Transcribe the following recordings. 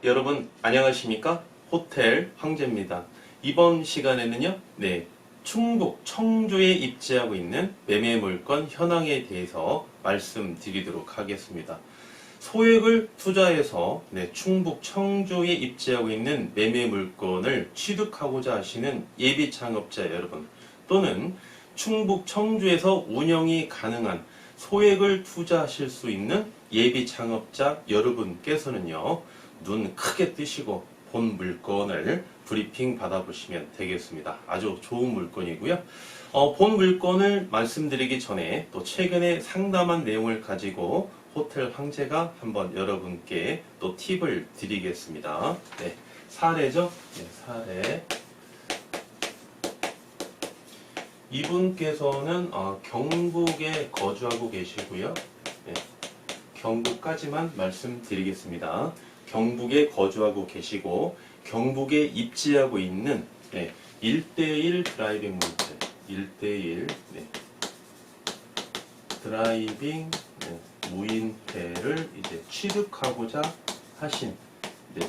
여러분 안녕하십니까? 호텔 황제입니다. 이번 시간에는요, 충북 청주에 입지하고 있는 매매물건 현황에 대해서 말씀드리도록 하겠습니다. 소액을 투자해서 충북 청주에 입지하고 있는 매매물건을 취득하고자 하시는 예비 창업자 여러분, 또는 충북 청주에서 운영이 가능한 소액을 투자하실 수 있는 예비 창업자 여러분께서는요, 눈 크게 뜨시고 본 물건을 브리핑 받아보시면 되겠습니다. 아주 좋은 물건이고요. 본 물건을 말씀드리기 전에 또 최근에 상담한 내용을 가지고 호텔 황제가 한번 여러분께 또 팁을 드리겠습니다. 사례죠? 사례. 이분께서는 경북에 거주하고 계시고요. 경북까지만 말씀드리겠습니다. 경북에 거주하고 계시고 경북에 입지하고 있는 1대1 드라이빙 모텔, 1대1 드라이빙 무인텔을 이제 취득하고자 하신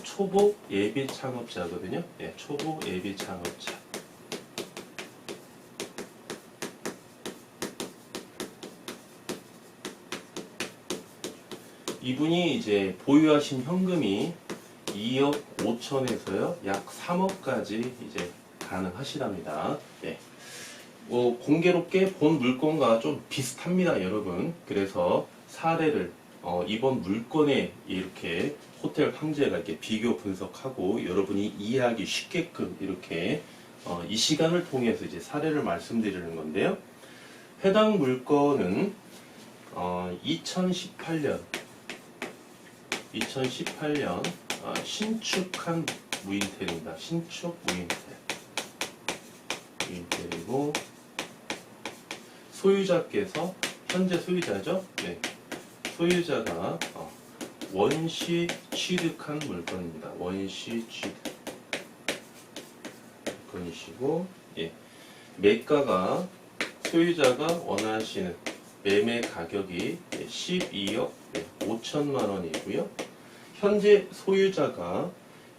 초보 예비 창업자거든요. 초보 예비 창업자. 이분이 이제 보유하신 현금이 2억 5천에서요 약 3억까지 이제 가능하시답니다. 공교롭게 본 물건과 좀 비슷합니다, 여러분. 그래서 사례를 이번 물건에 이렇게 호텔 황제가 이렇게 비교 분석하고 여러분이 이해하기 쉽게끔 이렇게 이 시간을 통해서 이제 사례를 말씀드리는 건데요. 해당 물건은 2018년 신축한 무인텔입니다. 신축 무인텔이고 소유자께서 현재 소유자죠. 소유자가 원시 취득한 물건입니다. 원시 취득 물건이시고 매가가 소유자가 원하시는 매매 가격이 12억 5천만 원이고요. 현재 소유자가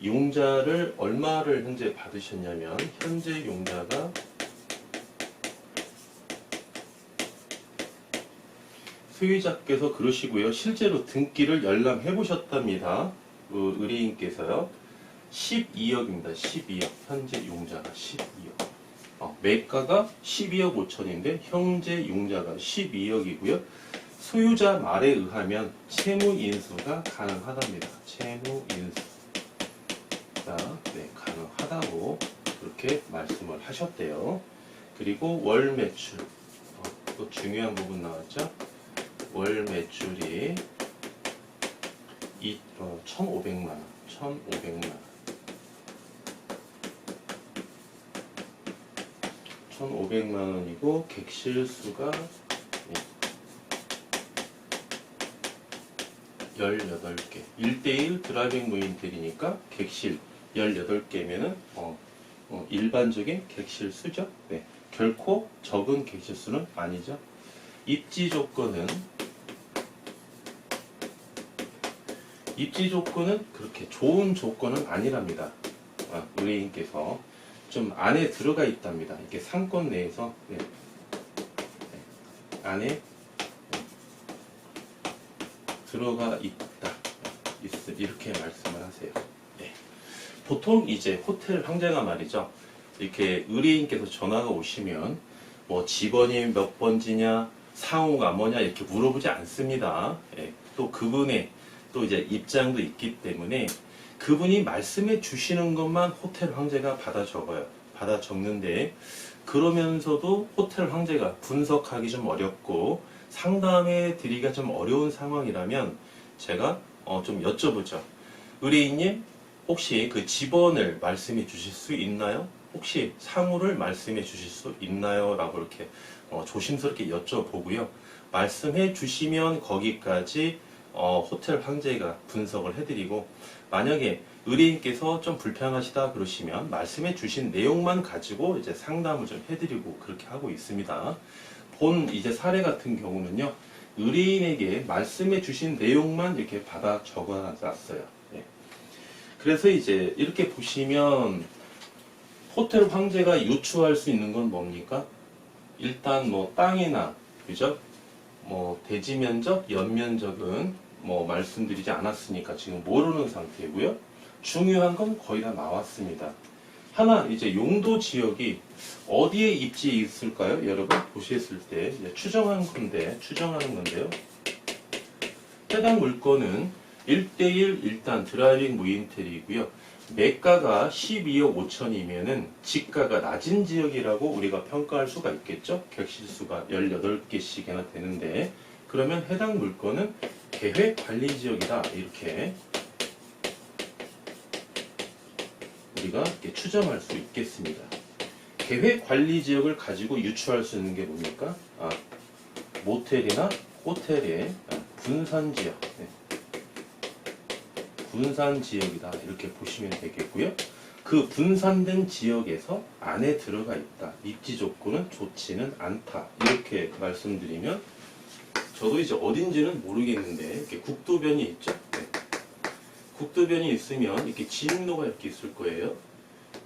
융자를 얼마를 현재 받으셨냐면 현재 융자가 소유자께서 그러시고요. 실제로 등기를 열람해 보셨답니다. 의뢰인께서요. 12억입니다. 12억. 현재 융자가 12억. 매가가 12억 5천인데 현재 융자가 12억이고요. 소유자 말에 의하면 채무 인수가 가능하답니다. 채무 인수가 가능하다고 그렇게 말씀을 하셨대요. 그리고 월 매출, 또 중요한 부분 나왔죠. 월 매출이 1,500만 원, 1,500만 원. 1,500만 원이고 객실 수가 18개. 1대1 드라이빙 무인텔이니까 객실 18개면은 일반적인 객실 수죠. 결코 적은 객실 수는 아니죠. 입지 조건은 그렇게 좋은 조건은 아니랍니다. 의뢰인께서 좀 안에 들어가 있답니다. 이렇게 상권 내에서 안에 들어가 있다. 이렇게 말씀을 하세요. 보통 이제 호텔 황제가 말이죠. 이렇게 의뢰인께서 전화가 오시면 뭐 집원이 몇 번지냐, 상호가 뭐냐 이렇게 물어보지 않습니다. 또 그분의 또 이제 입장도 있기 때문에 그분이 말씀해 주시는 것만 호텔 황제가 받아 적어요. 받아 적는데 그러면서도 호텔 황제가 분석하기 좀 어렵고 상담해 드리기가 좀 어려운 상황이라면 제가 좀 여쭤보죠. 의뢰인님 혹시 그 집원을 말씀해 주실 수 있나요? 혹시 상호를 말씀해 주실 수 있나요? 라고 이렇게 조심스럽게 여쭤보고요. 말씀해 주시면 거기까지 호텔 황제가 분석을 해드리고, 만약에 의뢰인께서 좀 불편하시다 그러시면 말씀해 주신 내용만 가지고 이제 상담을 좀 해드리고 그렇게 하고 있습니다. 본 이제 사례 같은 경우는요, 의뢰인에게 말씀해 주신 내용만 이렇게 받아 적어 놨어요. 그래서 이제 이렇게 보시면 호텔 황제가 유추할 수 있는 건 뭡니까? 일단 뭐 땅이나, 그죠? 뭐 대지 면적, 연면적은 뭐 말씀드리지 않았으니까 지금 모르는 상태고요. 중요한 건 거의 다 나왔습니다. 하나 이제 용도 지역이 어디에 입지에 있을까요? 여러분 보셨을 때 이제 추정하는 건데요. 해당 물건은 1대1 일단 드라이빙 무인텔이고요. 매가가 12억 5천이면은 지가가 낮은 지역이라고 우리가 평가할 수가 있겠죠. 객실수가 18개씩이나 되는데 그러면 해당 물건은 계획관리지역이다 이렇게 우리가 이렇게 추정할 수 있겠습니다. 계획관리지역을 가지고 유추할 수 있는 게 뭡니까? 모텔이나 호텔의 분산지역, 분산지역이다 이렇게 보시면 되겠고요. 그 분산된 지역에서 안에 들어가 있다. 입지 조건은 좋지는 않다. 이렇게 말씀드리면 저도 이제 어딘지는 모르겠는데 이렇게 국도변이 있죠. 국도변이 있으면 이렇게 진입로가 이렇게 있을 거예요.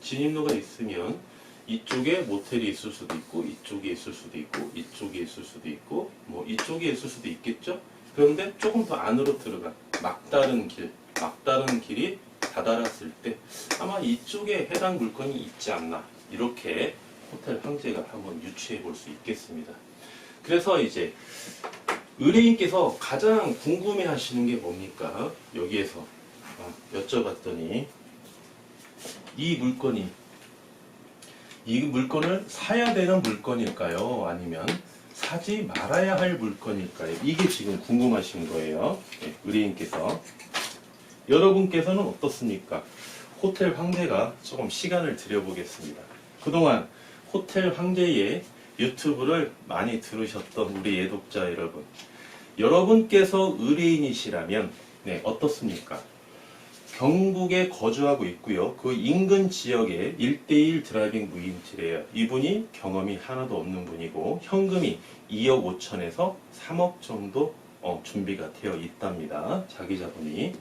진입로가 있으면 이쪽에 모텔이 있을 수도 있고 이쪽에 있을 수도 있고 이쪽에 있을 수도 있고 뭐 이쪽에 있을 수도 있겠죠. 그런데 조금 더 안으로 들어가 막다른 길이 다다랐을 때 아마 이쪽에 해당 물건이 있지 않나 이렇게 호텔 황제가 한번 유추해 볼 수 있겠습니다. 그래서 이제 의뢰인께서 가장 궁금해 하시는 게 뭡니까? 여기에서 여쭤봤더니 이 물건을 사야 되는 물건일까요? 아니면 사지 말아야 할 물건일까요? 이게 지금 궁금하신 거예요. 의뢰인께서. 여러분께서는 어떻습니까? 호텔 황제가 조금 시간을 들여보겠습니다. 그동안 호텔 황제의 유튜브를 많이 들으셨던 우리 예독자 여러분. 여러분께서 의뢰인이시라면 어떻습니까? 경북에 거주하고 있고요. 그 인근 지역에 1대1 드라이빙 무인텔이에요. 이분이 경험이 하나도 없는 분이고 현금이 2억 5천에서 3억 정도 준비가 되어 있답니다. 자기 자본이.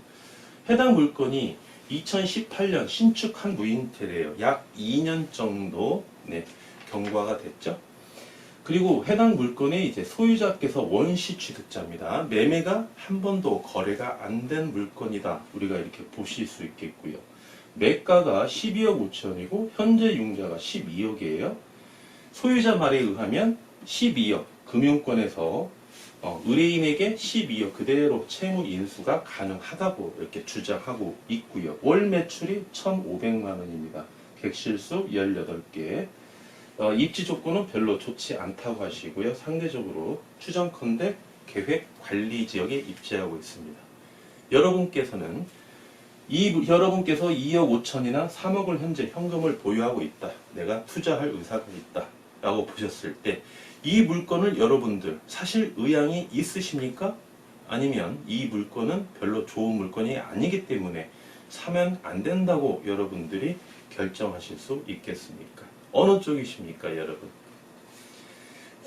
해당 물건이 2018년 신축한 무인텔이에요. 약 2년 정도 경과가 됐죠. 그리고 해당 물건의 이제 소유자께서 원시 취득자입니다. 매매가 한 번도 거래가 안 된 물건이다. 우리가 이렇게 보실 수 있겠고요. 매가가 12억 5천이고 현재 융자가 12억이에요. 소유자 말에 의하면 12억 금융권에서 의뢰인에게 12억 그대로 채무 인수가 가능하다고 이렇게 주장하고 있고요. 월 매출이 1,500만 원입니다. 객실수 18개. 입지 조건은 별로 좋지 않다고 하시고요. 상대적으로 추정컨대 계획 관리 지역에 입지하고 있습니다. 여러분께서 2억 5천이나 3억을 현재 현금을 보유하고 있다. 내가 투자할 의사가 있다. 라고 보셨을 때 이 물건을 여러분들 사실 의향이 있으십니까? 아니면 이 물건은 별로 좋은 물건이 아니기 때문에 사면 안 된다고 여러분들이 결정하실 수 있겠습니까? 어느 쪽이십니까, 여러분?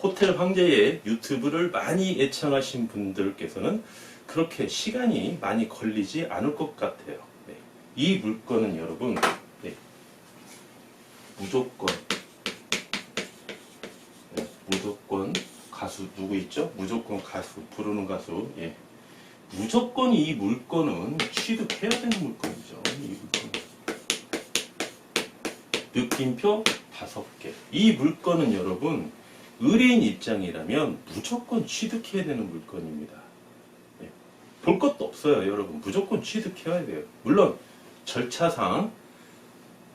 호텔 황제의 유튜브를 많이 애청하신 분들께서는 그렇게 시간이 많이 걸리지 않을 것 같아요. 이 물건은 여러분, 무조건 가수 누구 있죠? 무조건 가수, 부르는 가수. 무조건 이 물건은 취득해야 되는 물건이죠. 이 물건은. 느낌표 5개. 이 물건은 여러분 의뢰인 입장이라면 무조건 취득해야 되는 물건입니다. 볼 것도 없어요, 여러분. 무조건 취득해야 돼요. 물론 절차상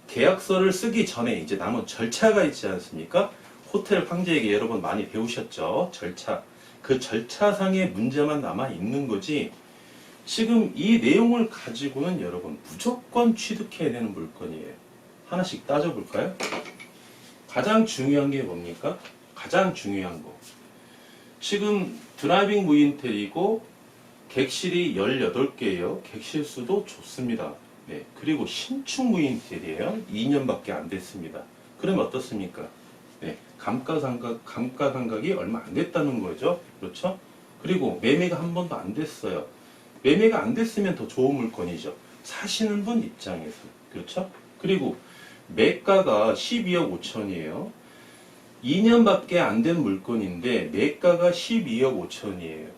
계약서를 쓰기 전에 이제 남은 절차가 있지 않습니까? 호텔 황제에게 여러분 많이 배우셨죠? 절차. 그 절차상의 문제만 남아 있는 거지. 지금 이 내용을 가지고는 여러분 무조건 취득해야 되는 물건이에요. 하나씩 따져볼까요? 가장 중요한 게 뭡니까? 가장 중요한 거. 지금 드라이빙 무인텔이고 객실이 18개예요. 객실 수도 좋습니다. 그리고 신축 무인텔이에요. 2년밖에 안 됐습니다. 그러면 어떻습니까? 감가상각이 얼마 안 됐다는 거죠. 그렇죠? 그리고 매매가 한 번도 안 됐어요. 매매가 안 됐으면 더 좋은 물건이죠. 사시는 분 입장에서. 그렇죠? 그리고 매가가 12억 5천이에요. 2년밖에 안 된 물건인데 매가가 12억 5천이에요.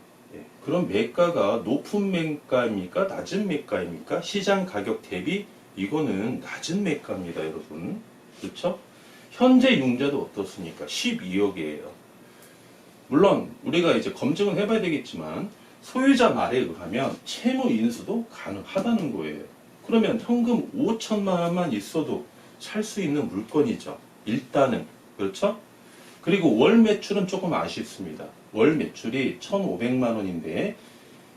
그럼 매가가 높은 매가입니까? 낮은 매가입니까? 시장 가격 대비 이거는 낮은 매가입니다, 여러분. 그렇죠? 현재 융자도 어떻습니까? 12억이에요. 물론 우리가 이제 검증을 해봐야 되겠지만 소유자 말에 의하면 채무 인수도 가능하다는 거예요. 그러면 현금 5천만 원만 있어도 살 수 있는 물건이죠. 일단은. 그렇죠? 그리고 월 매출은 조금 아쉽습니다. 월 매출이 1,500만 원인데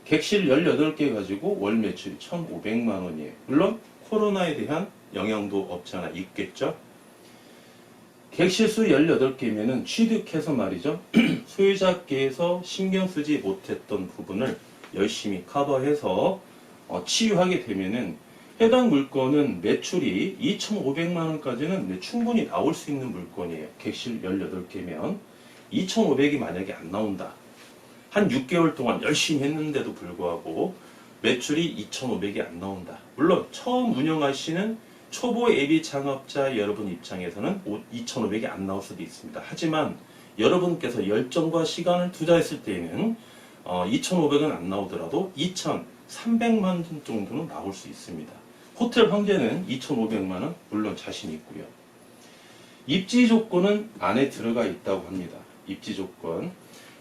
객실 18개 가지고 월 매출이 1,500만 원이에요. 물론 코로나에 대한 영향도 없지 않아 있겠죠. 객실 수 18개면은 취득해서 말이죠. 소유자께서 신경 쓰지 못했던 부분을 열심히 커버해서 치유하게 되면은 해당 물건은 매출이 2,500만 원까지는 충분히 나올 수 있는 물건이에요. 객실 18개면 2,500이 만약에 안 나온다. 한 6개월 동안 열심히 했는데도 불구하고 매출이 2,500이 안 나온다. 물론 처음 운영하시는 초보 예비 창업자 여러분 입장에서는 2,500이 안 나올 수도 있습니다. 하지만 여러분께서 열정과 시간을 투자했을 때에는 2,500은 안 나오더라도 2,300만 원 정도는 나올 수 있습니다. 호텔 황제는 2,500만 원 물론 자신 있고요. 입지 조건은 안에 들어가 있다고 합니다. 입지 조건.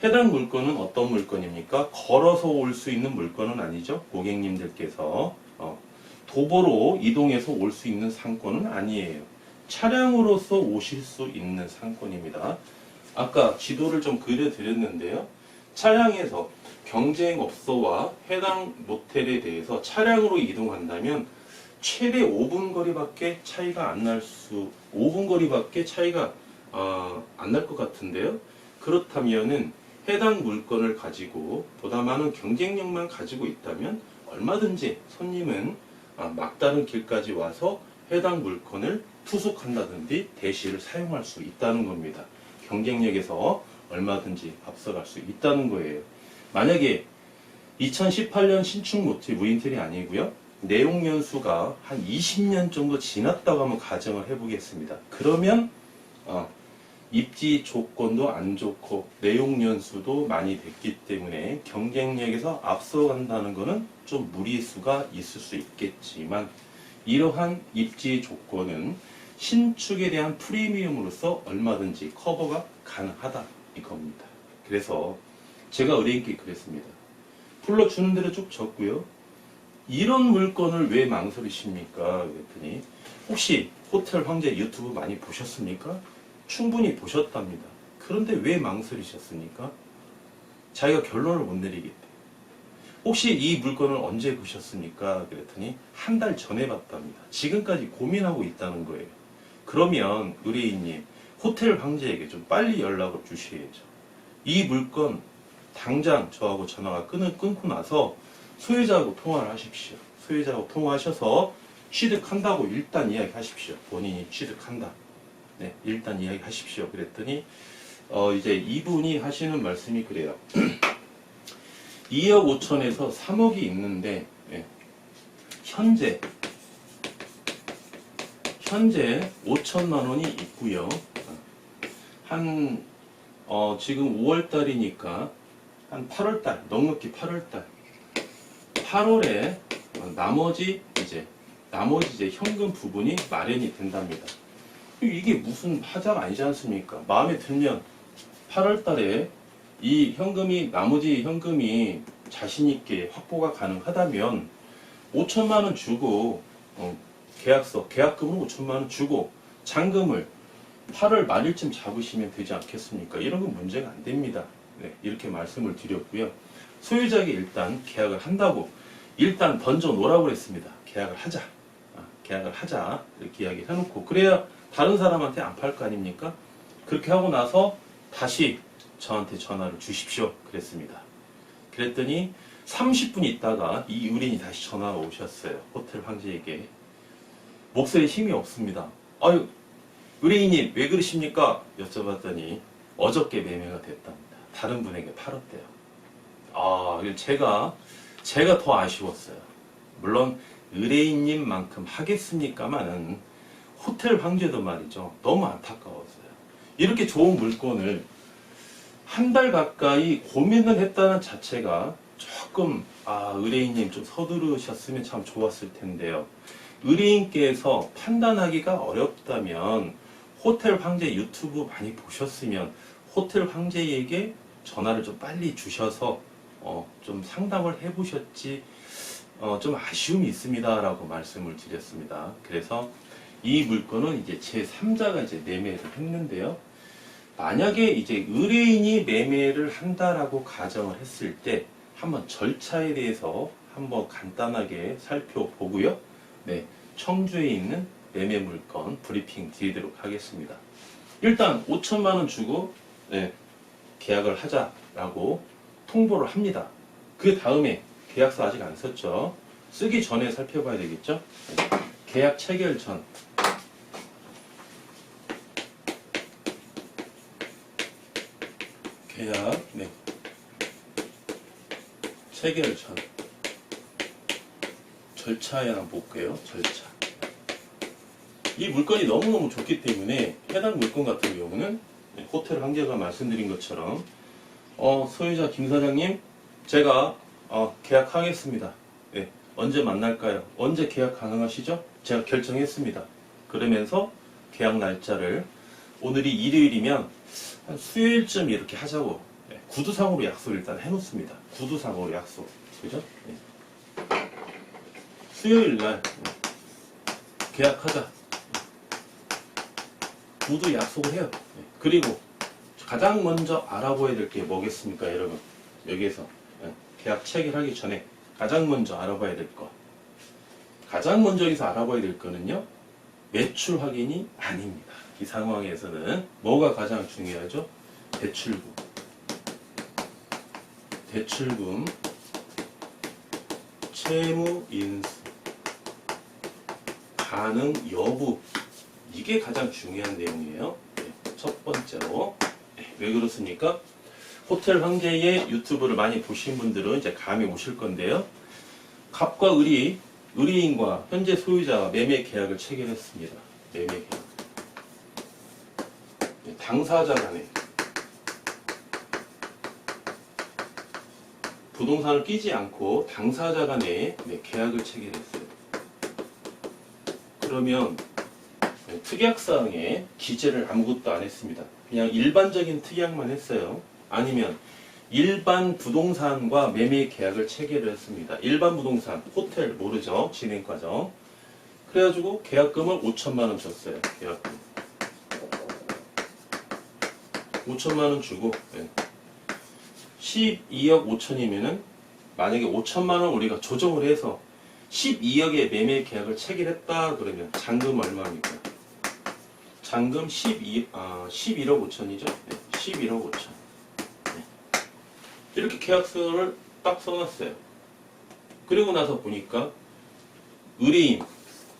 해당 물건은 어떤 물건입니까? 걸어서 올 수 있는 물건은 아니죠. 고객님들께서 도보로 이동해서 올 수 있는 상권은 아니에요. 차량으로서 오실 수 있는 상권입니다. 아까 지도를 좀 그려드렸는데요. 차량에서 경쟁업소와 해당 모텔에 대해서 차량으로 이동한다면 최대 5분 거리밖에 차이가 안 날 5분 거리밖에 차이가 안 날 것 같은데요. 그렇다면은 해당 물건을 가지고 보다 많은 경쟁력만 가지고 있다면 얼마든지 손님은 막다른 길까지 와서 해당 물건을 투숙한다든지 대시를 사용할 수 있다는 겁니다. 경쟁력에서 얼마든지 앞서갈 수 있다는 거예요. 만약에 2018년 신축 모텔 무인텔이 아니고요. 내용 연수가 한 20년 정도 지났다고 한번 가정을 해보겠습니다. 그러면 입지 조건도 안 좋고 내용 연수도 많이 됐기 때문에 경쟁력에서 앞서간다는 것은 좀 무리수가 있을 수 있겠지만 이러한 입지 조건은 신축에 대한 프리미엄으로서 얼마든지 커버가 가능하다 이겁니다. 그래서 제가 의뢰인께 그랬습니다. 불러주는 대로 쭉 적고요. 이런 물건을 왜 망설이십니까? 그랬더니 혹시 호텔 황제 유튜브 많이 보셨습니까? 충분히 보셨답니다. 그런데 왜 망설이셨습니까? 자기가 결론을 못 내리겠대. 혹시 이 물건을 언제 보셨습니까? 그랬더니 한 달 전에 봤답니다. 지금까지 고민하고 있다는 거예요. 그러면 의뢰인님 호텔 황제에게 좀 빨리 연락을 주셔야죠. 이 물건 당장 저하고 전화가 끊고 나서 소유자하고 통화를 하십시오. 소유자하고 통화하셔서 취득한다고 일단 이야기하십시오. 본인이 취득한다. 네, 일단 이야기하십시오. 그랬더니 이제 이분이 하시는 말씀이 그래요. 2억 5천에서 3억이 있는데 현재 5천만 원이 있고요. 한 지금 5월 달이니까 한 8월 달, 넉넉히 8월 달. 8월에 나머지 이제 현금 부분이 마련이 된답니다. 이게 무슨 하자가 아니지 않습니까? 마음에 들면 8월 달에 이 현금이 나머지 현금이 자신 있게 확보가 가능하다면 5천만 원 주고 계약금으로 5천만 원 주고 잔금을 8월 말일쯤 잡으시면 되지 않겠습니까? 이런 건 문제가 안 됩니다. 네, 이렇게 말씀을 드렸고요. 소유자에게 일단 계약을 한다고 일단 던져 놓으라고 그랬습니다. 계약을 하자 이렇게 이야기를 해놓고 그래야 다른 사람한테 안 팔 거 아닙니까? 그렇게 하고 나서 다시 저한테 전화를 주십시오 그랬습니다. 그랬더니 30분 있다가 이 의뢰인이 다시 전화가 오셨어요. 호텔 황제에게. 목소리에 힘이 없습니다. 아유 의뢰인님 왜 그러십니까? 여쭤봤더니 어저께 매매가 됐답니다. 다른 분에게 팔았대요. 제가 더 아쉬웠어요. 물론 의뢰인님만큼 하겠습니까마는 호텔 황제도 말이죠. 너무 안타까웠어요. 이렇게 좋은 물건을 한 달 가까이 고민을 했다는 자체가 조금 의뢰인님 좀 서두르셨으면 참 좋았을 텐데요. 의뢰인께서 판단하기가 어렵다면 호텔 황제 유튜브 많이 보셨으면 호텔 황제에게 전화를 좀 빨리 주셔서 좀 상담을 해보셨지 좀 아쉬움이 있습니다 라고 말씀을 드렸습니다. 그래서 이 물건은 이제 제3자가 이제 매매를 했는데요. 만약에 이제 의뢰인이 매매를 한다라고 가정을 했을 때 한번 절차에 대해서 한번 간단하게 살펴보고요. 네, 청주에 있는 매매 물건 브리핑 드리도록 하겠습니다. 일단 5천만 원 주고 계약을 하자라고 통보를 합니다. 그 다음에 계약서 아직 안 썼죠. 쓰기 전에 살펴봐야 되겠죠. 계약 체결 전 계약 체결 전 절차에 한번 볼게요. 절차. 이 물건이 너무너무 좋기 때문에 해당 물건 같은 경우는 호텔 황제가 말씀드린 것처럼 소유자 김 사장님 제가 계약하겠습니다. 네, 언제 만날까요? 언제 계약 가능하시죠? 제가 결정했습니다. 그러면서 계약 날짜를 오늘이 일요일이면 한 수요일쯤 이렇게 하자고 구두상으로 약속을 일단 해놓습니다. 구두상으로 약속. 그죠? 네. 수요일 날 계약하자. 구두 약속을 해요. 네. 그리고 가장 먼저 알아봐야 될 게 뭐겠습니까, 여러분? 여기에서 계약 체결하기 전에 가장 먼저 알아봐야 될 거. 가장 먼저 여기서 알아봐야 될 거는요, 매출 확인이 아닙니다. 이 상황에서는 뭐가 가장 중요하죠? 대출금. 대출금, 채무 인수, 가능 여부. 이게 가장 중요한 내용이에요. 첫 번째로. 왜 그렇습니까? 호텔 황제의 유튜브를 많이 보신 분들은 이제 감이 오실 건데요. 갑과 을이 의뢰인과 현재 소유자가 매매 계약을 체결했습니다. 매매 계약. 당사자 간에 부동산을 끼지 않고 당사자 간에 계약을 체결했어요. 그러면 특약사항에 기재를 아무것도 안 했습니다. 그냥 일반적인 특약만 했어요. 아니면 일반 부동산과 매매 계약을 체결을 했습니다. 일반 부동산, 호텔 모르죠? 진행과정. 그래가지고 계약금을 5천만 원 줬어요. 계약금 5천만 원 주고 12억 5천이면은 만약에 5천만 원 우리가 조정을 해서 12억의 매매 계약을 체결했다 그러면 잔금 얼마입니까? 잔금 11억 5천이죠? 11억 5천. 이렇게 계약서를 딱 써놨어요. 그리고 나서 보니까 의뢰인,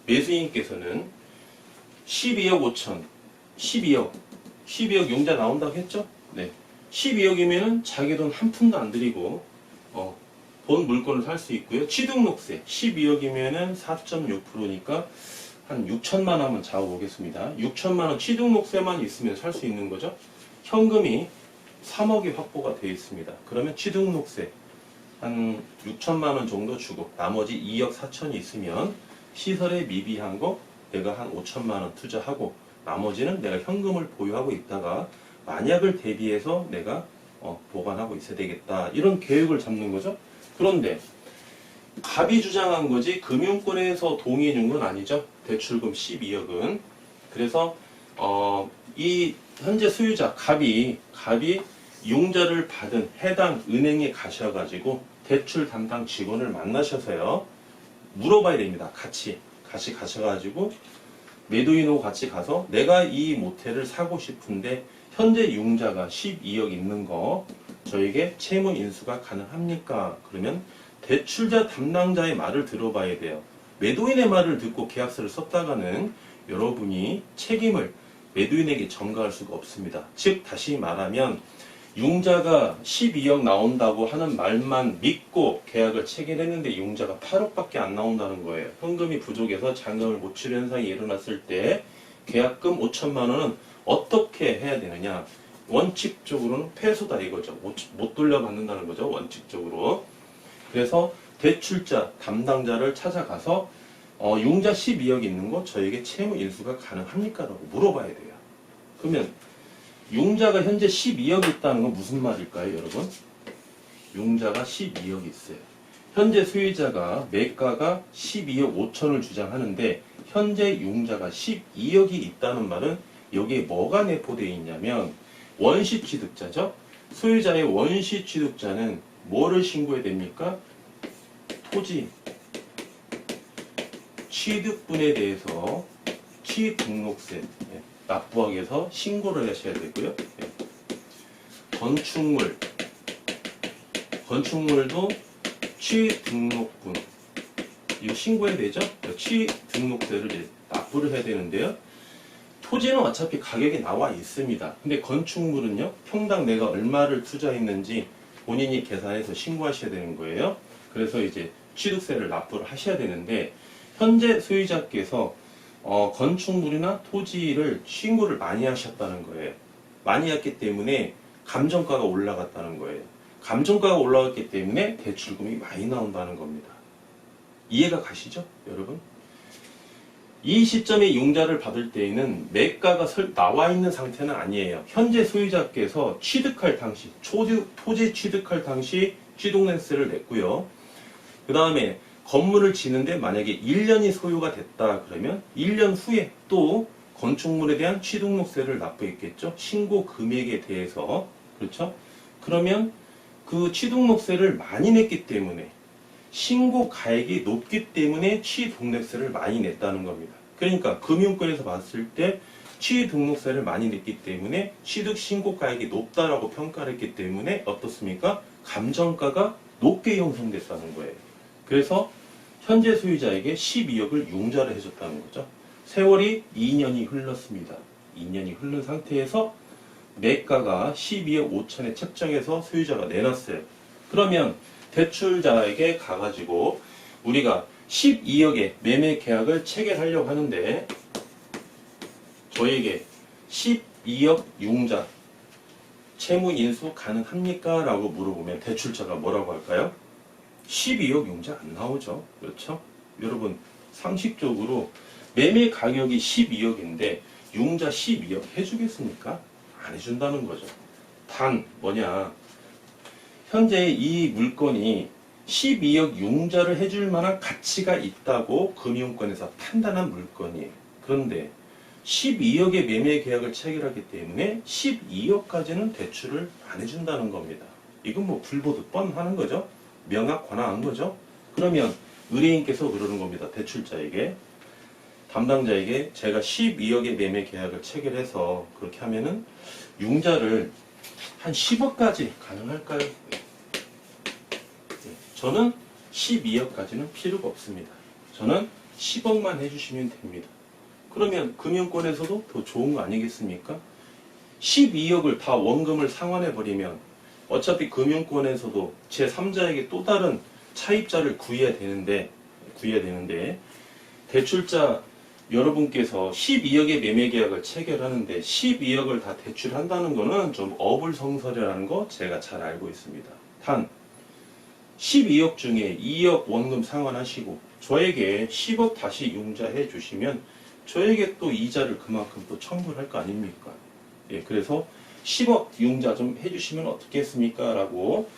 매수인께서는 12억 5천, 12억 용자 나온다고 했죠? 네. 12억이면은 자기 돈 한 푼도 안 들이고 본 물건을 살 수 있고요. 취등록세 12억이면은 4.6%니까 한 6천만 원 한번 잡아보겠습니다. 6천만 원 취등록세만 있으면 살 수 있는 거죠. 현금이 3억이 확보가 되어 있습니다. 그러면 취등록세 한 6천만 원 정도 주고 나머지 2억 4천이 있으면 시설에 미비한 거 내가 한 5천만 원 투자하고 나머지는 내가 현금을 보유하고 있다가 만약을 대비해서 내가 보관하고 있어야 되겠다. 이런 계획을 잡는 거죠. 그런데 갑이 주장한 거지 금융권에서 동의해 준 건 아니죠. 대출금 12억은. 그래서 이 현재 소유자 갑이 융자를 받은 해당 은행에 가셔가지고 대출 담당 직원을 만나셔서요. 물어봐야 됩니다. 같이 가셔가지고 매도인하고 같이 가서 내가 이 모텔을 사고 싶은데 현재 융자가 12억 있는 거 저에게 채무 인수가 가능합니까? 그러면 대출자 담당자의 말을 들어봐야 돼요. 매도인의 말을 듣고 계약서를 썼다가는 여러분이 책임을 매도인에게 전가할 수가 없습니다. 즉 다시 말하면 융자가 12억 나온다고 하는 말만 믿고 계약을 체결했는데 융자가 8억밖에 안 나온다는 거예요. 현금이 부족해서 잔금을 못 치르는 현상이 일어났을 때 계약금 5천만 원은 어떻게 해야 되느냐? 원칙적으로는 패소다 이거죠. 못 돌려받는다는 거죠. 원칙적으로. 그래서 대출자 담당자를 찾아가서 융자 12억 있는 거 저에게 채무 인수가 가능합니까? 라고 물어봐야 돼요. 그러면 융자가 현재 12억 있다는 건 무슨 말일까요, 여러분? 융자가 12억 있어요. 현재 소유자가 매가가 12억 5천을 주장하는데 현재 융자가 12억이 있다는 말은 여기에 뭐가 내포되어 있냐면 원시 취득자죠. 소유자의 원시 취득자는 뭐를 신고해야 됩니까? 토지 취득분에 대해서 취등록세 납부하기 위해서 신고를 하셔야 되고요. 건축물도 취등록분 이거 신고해야 되죠? 취등록세를 이제 납부를 해야 되는데요. 토지는 어차피 가격이 나와 있습니다. 근데 건축물은요, 평당 내가 얼마를 투자했는지 본인이 계산해서 신고하셔야 되는 거예요. 그래서 이제 취득세를 납부를 하셔야 되는데, 현재 소유자께서 건축물이나 토지를 신고를 많이 하셨다는 거예요. 많이 했기 때문에 감정가가 올라갔다는 거예요. 감정가가 올라갔기 때문에 대출금이 많이 나온다는 겁니다. 이해가 가시죠, 여러분? 이 시점에 융자를 받을 때에는 매가가 나와 있는 상태는 아니에요. 현재 소유자께서 취득할 당시, 토지 취득할 당시 취득세를 냈고요. 그 다음에 건물을 지는데 만약에 1년이 소요가 됐다 그러면 1년 후에 또 건축물에 대한 취등록세를 납부했겠죠. 신고 금액에 대해서. 그렇죠? 그러면 그 취등록세를 많이 냈기 때문에 신고 가액이 높기 때문에 취등록세를 많이 냈다는 겁니다. 그러니까 금융권에서 봤을 때 취등록세를 많이 냈기 때문에 취득 신고 가액이 높다라고 평가를 했기 때문에 어떻습니까? 감정가가 높게 형성됐다는 거예요. 그래서 현재 소유자에게 12억을 융자를 해줬다는 거죠. 세월이 2년이 흘렀습니다. 2년이 흐른 상태에서 매가가 12억 5천에 책정해서 소유자가 내놨어요. 그러면 대출자에게 가가지고 우리가 12억의 매매 계약을 체결하려고 하는데 저에게 12억 융자 채무 인수 가능합니까? 라고 물어보면 대출자가 뭐라고 할까요? 12억 융자 안 나오죠. 그렇죠? 여러분 상식적으로 매매 가격이 12억인데 융자 12억 해주겠습니까? 안 해준다는 거죠. 단 뭐냐, 현재 이 물건이 12억 융자를 해줄 만한 가치가 있다고 금융권에서 판단한 물건이에요. 그런데 12억의 매매 계약을 체결하기 때문에 12억까지는 대출을 안 해준다는 겁니다. 이건 뭐 불보듯 뻔하는 거죠. 명확 관화한 거죠. 그러면 의뢰인께서 그러는 겁니다. 대출자에게, 담당자에게 제가 12억의 매매 계약을 체결해서 그렇게 하면은 융자를 한 10억까지 가능할까요? 저는 12억까지는 필요가 없습니다. 저는 10억만 해주시면 됩니다. 그러면 금융권에서도 더 좋은 거 아니겠습니까? 12억을 다 원금을 상환해버리면 어차피 금융권에서도 제3자에게 또 다른 차입자를 구해야 되는데 대출자 여러분께서 12억의 매매 계약을 체결하는데 12억을 다 대출한다는 거는 좀 어불성설이라는 거 제가 잘 알고 있습니다. 단 12억 중에 2억 원금 상환하시고 저에게 10억 다시 융자해 주시면 저에게 또 이자를 그만큼 또 청구를 할 거 아닙니까? 예, 그래서 10억 융자 좀 해주시면 어떻겠습니까? 라고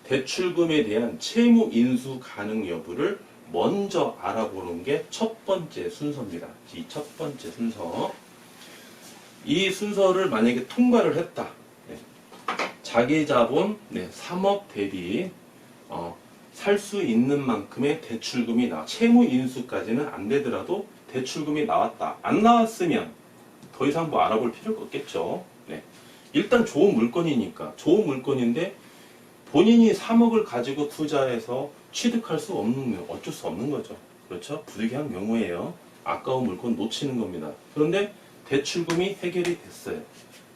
대출금에 대한 채무 인수 가능 여부를 먼저 알아보는 게 첫 번째 순서입니다. 이 첫 번째 순서. 이 순서를 만약에 통과를 했다. 네. 자기 자본 3억 대비 살 수 있는 만큼의 대출금이 채무 인수까지는 안 되더라도 대출금이 나왔다. 안 나왔으면 더 이상 뭐 알아볼 필요가 없겠죠. 네. 일단 좋은 물건이니까, 좋은 물건인데 본인이 3억을 가지고 투자해서 취득할 수 없는, 어쩔 수 없는 거죠. 그렇죠? 부득이한 경우에요. 아까운 물건 놓치는 겁니다. 그런데 대출금이 해결이 됐어요.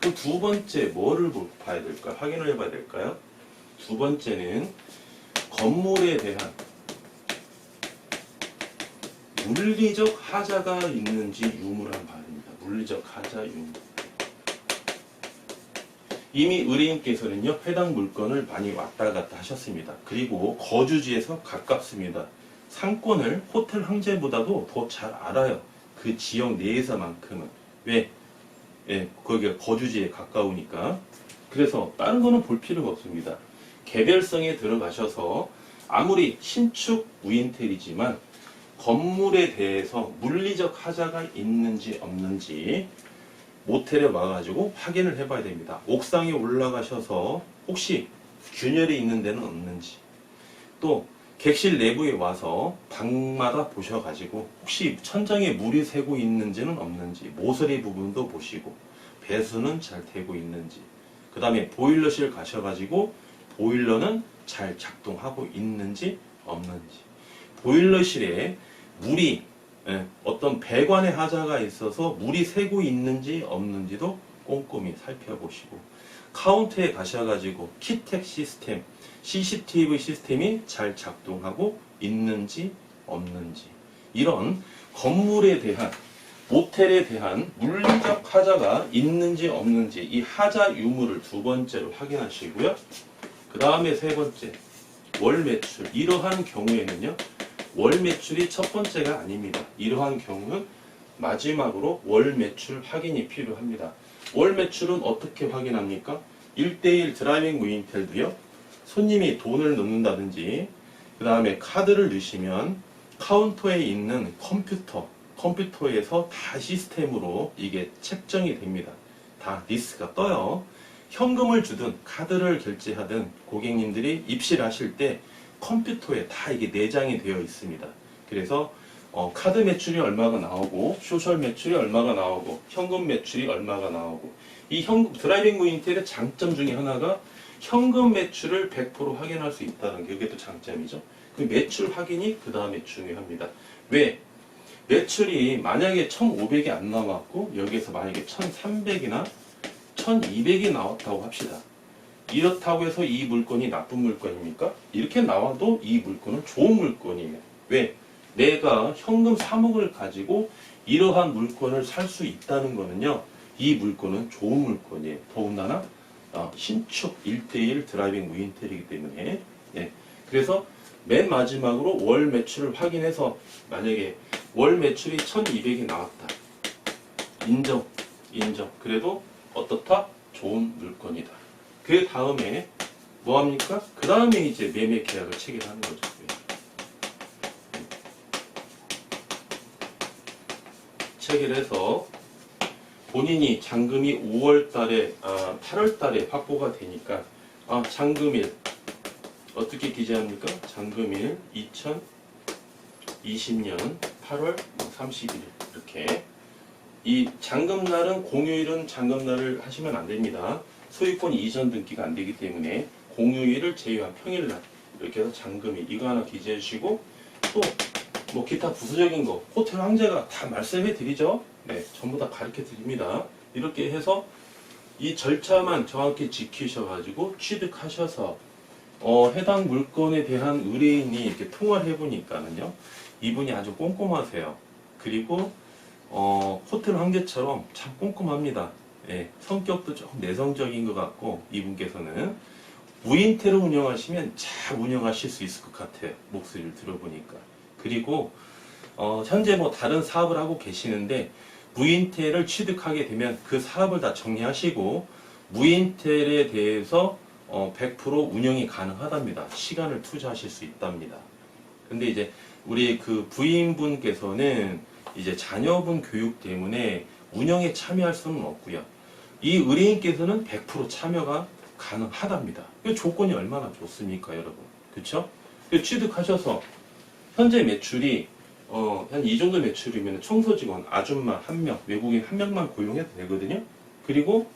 그럼 두 번째 뭐를 봐야 될까요? 확인을 해봐야 될까요? 두 번째는 건물에 대한 물리적 하자가 있는지 유무를 한번 봐야 됩니다. 물리적 하자 유무. 이미 의뢰인께서는요, 해당 물건을 많이 왔다 갔다 하셨습니다. 그리고 거주지에서 가깝습니다. 상권을 호텔 황제보다도 더 잘 알아요. 그 지역 내에서만큼은. 왜? 예, 거기가 거주지에 가까우니까. 그래서 다른 거는 볼 필요가 없습니다. 개별성에 들어가셔서 아무리 신축 무인텔이지만 건물에 대해서 물리적 하자가 있는지 없는지 모텔에 와가지고 확인을 해봐야 됩니다. 옥상에 올라가셔서 혹시 균열이 있는 데는 없는지, 또 객실 내부에 와서 방마다 보셔가지고 혹시 천장에 물이 새고 있는지는 없는지, 모서리 부분도 보시고 배수는 잘 되고 있는지, 그 다음에 보일러실 가셔가지고 보일러는 잘 작동하고 있는지 없는지, 보일러실에 물이 어떤 배관의 하자가 있어서 물이 새고 있는지 없는지도 꼼꼼히 살펴보시고, 카운터에 가셔가지고 키텍 시스템, CCTV 시스템이 잘 작동하고 있는지 없는지, 이런 건물에 대한, 모텔에 대한 물리적 하자가 있는지 없는지 이 하자 유무를 두 번째로 확인하시고요. 그 다음에 세 번째, 월 매출. 이러한 경우에는요, 월 매출이 첫 번째가 아닙니다. 이러한 경우는 마지막으로 월 매출 확인이 필요합니다. 월 매출은 어떻게 확인합니까? 1대1 드라이빙 무인텔도요, 손님이 돈을 넣는다든지, 그 다음에 카드를 넣으시면 카운터에 있는 컴퓨터에서 다 시스템으로 이게 책정이 됩니다. 다 리스트가 떠요. 현금을 주든 카드를 결제하든 고객님들이 입실하실 때 컴퓨터에 다 이게 내장이 되어 있습니다. 그래서 카드 매출이 얼마가 나오고, 소셜 매출이 얼마가 나오고, 현금 매출이 얼마가 나오고, 이 드라이빙 무인텔의 장점 중에 하나가 현금 매출을 100% 확인할 수 있다는 게, 이게 또 장점이죠. 그 매출 확인이 그 다음에 중요합니다. 왜? 매출이 만약에 1,500이 안 나왔고 여기에서 만약에 1,300이나 1,200이 나왔다고 합시다. 이렇다고 해서 이 물건이 나쁜 물건입니까? 이렇게 나와도 이 물건은 좋은 물건이에요. 왜? 내가 현금 3억을 가지고 이러한 물건을 살 수 있다는 거는요, 이 물건은 좋은 물건이에요. 더군다나 신축 1대1 드라이빙 무인텔이기 때문에. 네. 그래서 맨 마지막으로 월 매출을 확인해서 만약에 월 매출이 1,200이 나왔다. 인정. 그래도 어떻다? 좋은 물건이다. 그 다음에 뭐 합니까? 그 다음에 이제 매매 계약을 체결하는 거죠. 체결해서 본인이 잔금이 5월 달에, 8월 달에 확보가 되니까, 잔금일, 어떻게 기재합니까? 잔금일 2020년 8월 30일. 이렇게. 이 잔금날은, 공휴일은 잔금날을 하시면 안 됩니다. 소유권 이전 등기가 안 되기 때문에 공휴일을 제외한 평일날, 이렇게 해서 잔금일, 이거 하나 기재해 주시고, 또 뭐 기타 부수적인 거 호텔 황제가 다 말씀해 드리죠. 네, 전부 다 가르쳐 드립니다. 이렇게 해서 이 절차만 정확히 지키셔가지고 취득하셔서 해당 물건에 대한 의뢰인이 이렇게 통화를 해보니까는요, 이분이 아주 꼼꼼하세요. 그리고 호텔 황제처럼 참 꼼꼼합니다. 예, 성격도 조금 내성적인 것 같고, 이분께서는 무인텔을 운영하시면 잘 운영하실 수 있을 것 같아요. 목소리를 들어보니까. 그리고 현재 뭐 다른 사업을 하고 계시는데 무인텔을 취득하게 되면 그 사업을 다 정리하시고 무인텔에 대해서 100% 운영이 가능하답니다. 시간을 투자하실 수 있답니다. 근데 이제 우리 그 부인분께서는 이제 자녀분 교육 때문에 운영에 참여할 수는 없고요. 이 의뢰인께서는 100% 참여가 가능하답니다. 이 조건이 얼마나 좋습니까, 여러분? 그쵸? 취득하셔서 현재 매출이 한 이 정도 매출이면 청소직원, 아줌마 1명, 외국인 1명만 고용해도 되거든요. 그리고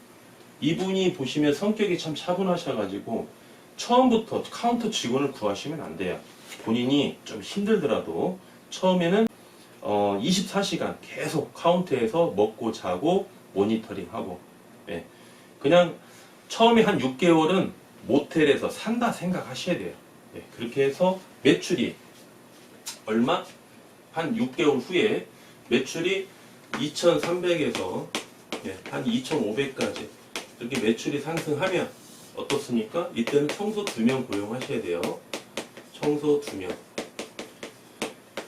이분이 보시면 성격이 참 차분하셔가지고 처음부터 카운터 직원을 구하시면 안 돼요. 본인이 좀 힘들더라도 처음에는 24시간 계속 카운터에서 먹고 자고 모니터링하고, 예. 그냥 처음에 한 6개월은 모텔에서 산다 생각하셔야 돼요. 네, 그렇게 해서 매출이 얼마? 한 6개월 후에 매출이 2,300에서 한 2,500까지 이렇게 매출이 상승하면 어떻습니까? 이때는 청소 2명 고용하셔야 돼요. 청소 2명.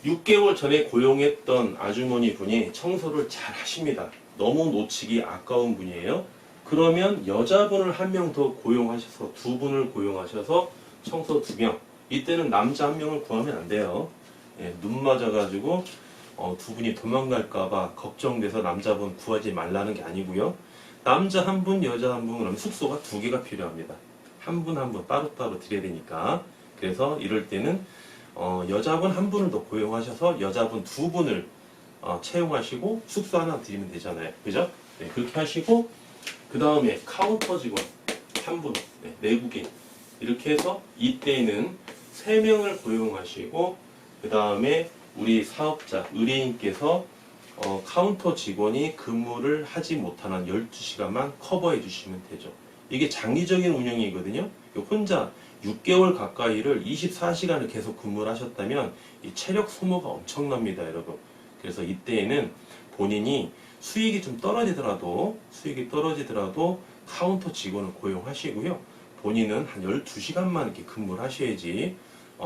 6개월 전에 고용했던 아주머니 분이 청소를 잘 하십니다. 너무 놓치기 아까운 분이에요. 그러면 여자분을 1명 더 고용하셔서 2분을 고용하셔서 청소 2명. 이때는 남자 1명을 구하면 안 돼요. 눈 맞아가지고 2분이 도망갈까봐 걱정돼서 남자분 구하지 말라는 게 아니고요. 남자 1분, 여자 1분 그러면 숙소가 2개가 필요합니다. 한 분 한 분 따로따로 드려야 되니까. 그래서 이럴 때는 여자분 1분을 더 고용하셔서 여자분 2분을 채용하시고 숙소 하나 드리면 되잖아요. 그죠? 네, 그렇게 하시고 그 다음에 카운터 직원 1분, 내국인 이렇게 해서 이때는 3명을 고용하시고 그 다음에 우리 사업자, 의뢰인께서 카운터 직원이 근무를 하지 못하는 12시간만 커버해 주시면 되죠. 이게 장기적인 운영이거든요. 혼자 6개월 가까이를 24시간을 계속 근무를 하셨다면 이 체력 소모가 엄청납니다, 여러분. 그래서 이때에는 본인이 수익이 떨어지더라도 카운터 직원을 고용하시고요. 본인은 한 12시간만 이렇게 근무를 하셔야지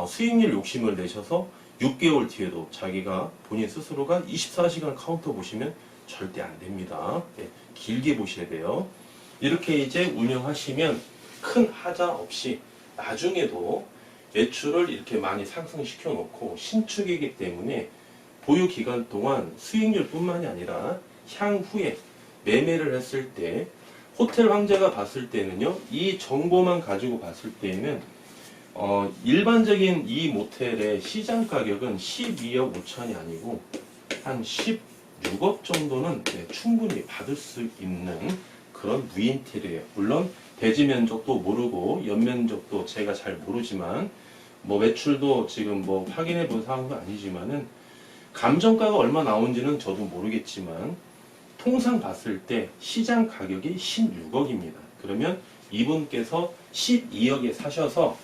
수익률 욕심을 내셔서 6개월 뒤에도 자기가 본인 스스로가 24시간 카운터 보시면 절대 안 됩니다. 네, 길게 보셔야 돼요. 이렇게 이제 운영하시면 큰 하자 없이 나중에도 매출을 이렇게 많이 상승시켜 놓고 신축이기 때문에 보유 기간 동안 수익률 뿐만이 아니라 향후에 매매를 했을 때 호텔 황제가 봤을 때는요, 이 정보만 가지고 봤을 때에는 일반적인 이 모텔의 시장 가격은 12억 5천이 아니고 한 16억 정도는 충분히 받을 수 있는 그런 무인텔이에요. 물론 대지 면적도 모르고 연면적도 제가 잘 모르지만 매출도 지금 확인해 본 상황도 아니지만은 감정가가 얼마 나온지는 저도 모르겠지만 통상 봤을 때 시장 가격이 16억입니다. 그러면 이분께서 12억에 사셔서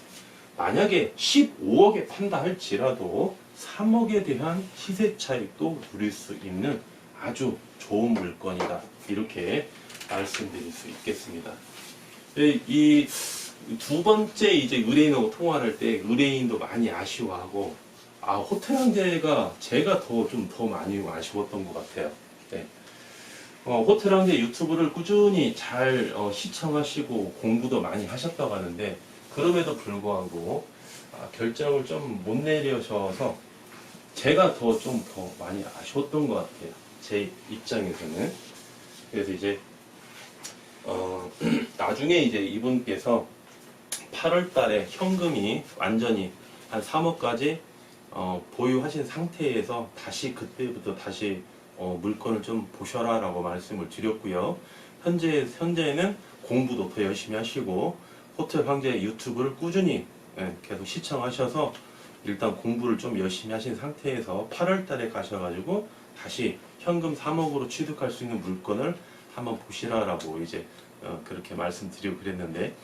만약에 15억에 판다 할지라도 3억에 대한 시세 차익도 누릴 수 있는 아주 좋은 물건이다. 이렇게 말씀드릴 수 있겠습니다. 이 두 번째 이제 의뢰인하고 통화를 할 때 의뢰인도 많이 아쉬워하고 호텔 황제가 제가 더 많이 아쉬웠던 것 같아요. 네. 호텔 황제 유튜브를 꾸준히 잘 시청하시고 공부도 많이 하셨다고 하는데 그럼에도 불구하고 결정을 좀 못 내려셔서 제가 더 많이 아쉬웠던 것 같아요. 제 입장에서는. 그래서 이제 나중에 이제 이분께서 8월 달에 현금이 완전히 한 3억까지 보유하신 상태에서 그때부터 다시 물건을 좀 보셔라 라고 말씀을 드렸고요. 현재는 공부도 더 열심히 하시고 호텔 황제 유튜브를 꾸준히 계속 시청하셔서 일단 공부를 좀 열심히 하신 상태에서 8월 달에 가셔가지고 다시 현금 3억으로 취득할 수 있는 물건을 한번 보시라라고 이제 그렇게 말씀드리고 그랬는데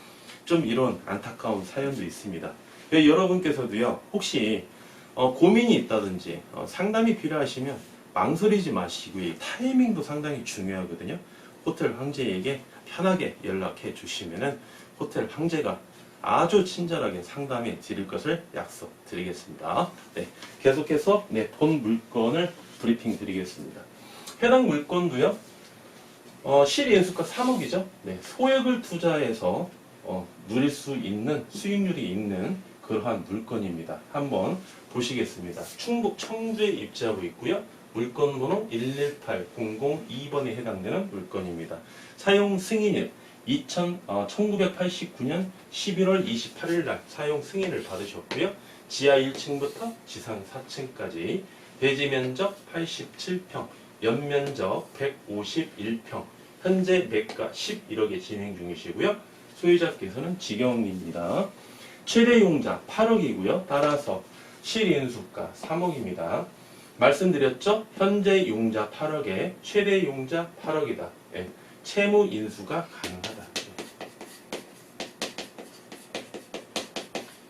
좀 이런 안타까운 사연도 있습니다. 여러분께서도요, 혹시 고민이 있다든지 상담이 필요하시면 망설이지 마시고 이 타이밍도 상당히 중요하거든요. 호텔 황제에게 편하게 연락해 주시면은 호텔 황제가 아주 친절하게 상담해 드릴 것을 약속드리겠습니다. 네, 계속해서 본 물건을 브리핑 드리겠습니다. 해당 물건도요, 실인수가 3억이죠. 네, 소액을 투자해서 누릴 수 있는 수익률이 있는 그러한 물건입니다. 한번 보시겠습니다. 충북 청주에 입지하고 있고요. 물건 번호 118002번에 해당되는 물건입니다. 사용 승인일 1989년 11월 28일 날 사용 승인을 받으셨고요. 지하 1층부터 지상 4층까지 대지 면적 87평, 연면적 151평, 현재 매가 11억에 진행 중이시고요. 소유자께서는 직영입니다. 최대 용자 8억이고요. 따라서 실인수가 3억입니다. 말씀드렸죠? 현재 용자 8억에 최대 용자 8억이다. 채무 인수가 가능하다.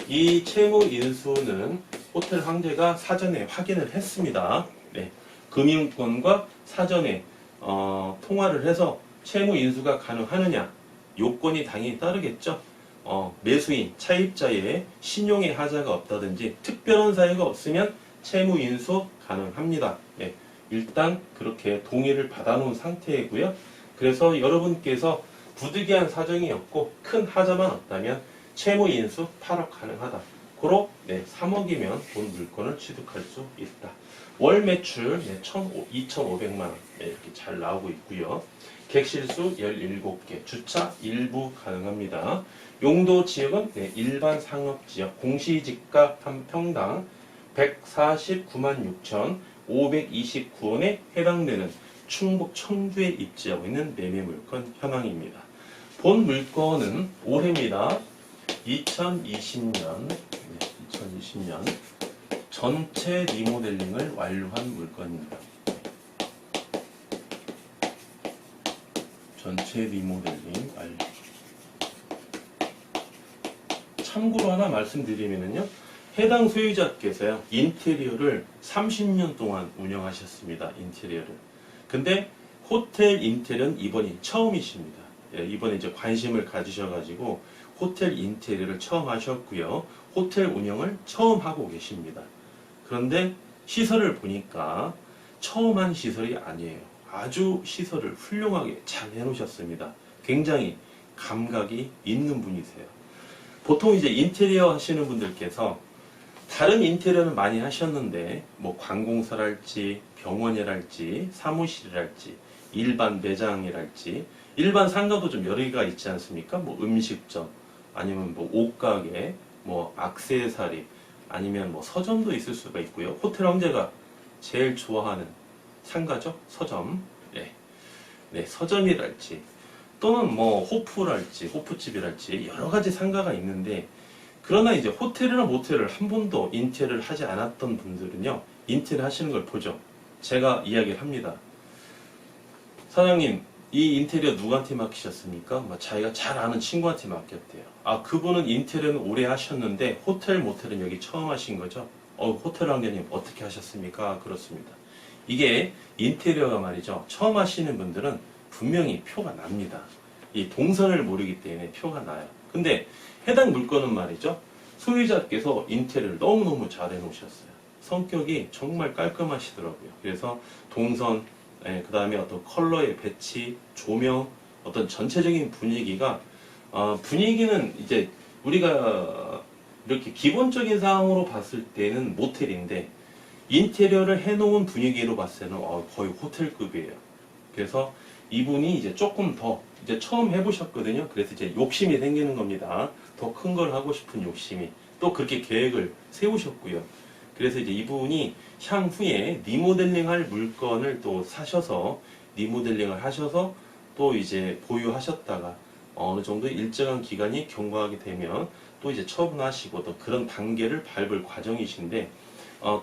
이 채무 인수는 호텔 황제가 사전에 확인을 했습니다. 네. 금융권과 사전에 통화를 해서 채무 인수가 가능하느냐 요건이 당연히 따르겠죠. 매수인, 차입자의 신용의 하자가 없다든지 특별한 사유가 없으면 채무 인수 가능합니다. 네. 일단 그렇게 동의를 받아놓은 상태이고요. 그래서 여러분께서 부득이한 사정이 없고 큰 하자만 없다면 채무 인수 8억 가능하다. 고로 3억이면 본 물건을 취득할 수 있다. 월 매출 2,500만 원 이렇게 잘 나오고 있고요. 객실수 17개, 주차 일부 가능합니다. 용도 지역은 일반 상업지역, 공시지가 한 평당 149만 6,529원에 해당되는 충북 청주에 입지하고 있는 매매물건 현황입니다. 본 물건은 올해입니다. 2020년 전체 리모델링을 완료한 물건입니다. 전체 리모델링 완료. 참고로 하나 말씀드리면요. 해당 소유자께서요. 인테리어를 30년 동안 운영하셨습니다. 인테리어를. 근데 호텔 인테리어는 이번이 처음이십니다. 이번에 이제 관심을 가지셔가지고 호텔 인테리어를 처음 하셨고요. 호텔 운영을 처음 하고 계십니다. 그런데 시설을 보니까 처음 한 시설이 아니에요. 아주 시설을 훌륭하게 잘 해놓으셨습니다. 굉장히 감각이 있는 분이세요. 보통 이제 인테리어 하시는 분들께서 다른 인테리어는 많이 하셨는데 뭐 관공서랄지 병원이랄지 사무실이랄지 일반 매장이랄지 일반 상가도 좀 여러 개가 있지 않습니까? 뭐 음식점 아니면 뭐 옷가게 뭐 액세서리 아니면 뭐 서점도 있을 수가 있고요. 호텔 황제가 제일 좋아하는 상가죠? 서점. 서점이랄지 또는 뭐 호프랄지 호프집이랄지 여러 가지 상가가 있는데 그러나 이제 호텔이나 모텔을 한 번도 인테리어를 하지 않았던 분들은요. 인테리어 하시는 걸 보죠. 제가 이야기를 합니다. 사장님 이 인테리어 누구한테 맡기셨습니까? 자기가 잘 아는 친구한테 맡겼대요. 아 그분은 인테리어는 오래 하셨는데 호텔 모텔은 여기 처음 하신 거죠? 호텔 황제님 어떻게 하셨습니까? 그렇습니다. 이게 인테리어가 말이죠. 처음 하시는 분들은 분명히 표가 납니다. 이 동선을 모르기 때문에 표가 나요. 근데 해당 물건은 말이죠. 소유자께서 인테리어를 너무너무 잘 해놓으셨어요. 성격이 정말 깔끔하시더라고요. 그래서 동선, 그 다음에 어떤 컬러의 배치, 조명, 어떤 전체적인 분위기가, 분위기는 이제 우리가 이렇게 기본적인 상황으로 봤을 때는 모텔인데, 인테리어를 해놓은 분위기로 봤을 때는 거의 호텔급이에요. 그래서 이분이 이제 조금 더 이제 처음 해보셨거든요. 그래서 이제 욕심이 생기는 겁니다. 더 큰 걸 하고 싶은 욕심이 또 그렇게 계획을 세우셨고요. 그래서 이제 이분이 향후에 리모델링할 물건을 또 사셔서 리모델링을 하셔서 또 이제 보유하셨다가 어느 정도 일정한 기간이 경과하게 되면 또 이제 처분하시고 또 그런 단계를 밟을 과정이신데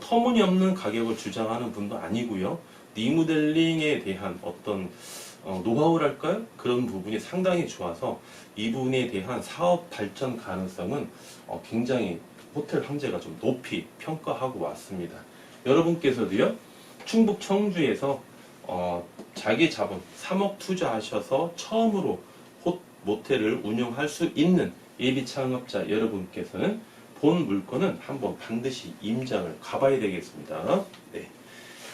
터무니없는 가격을 주장하는 분도 아니고요. 리모델링에 대한 어떤 노하우랄까요? 그런 부분이 상당히 좋아서 이분에 대한 사업 발전 가능성은 굉장히 호텔 황제가 좀 높이 평가하고 왔습니다. 여러분께서도요, 충북 청주에서 자기 자본 3억 투자하셔서 처음으로 모텔을 운영할 수 있는 예비 창업자 여러분께서는 본 물건은 한번 반드시 임장을 가봐야 되겠습니다. 네.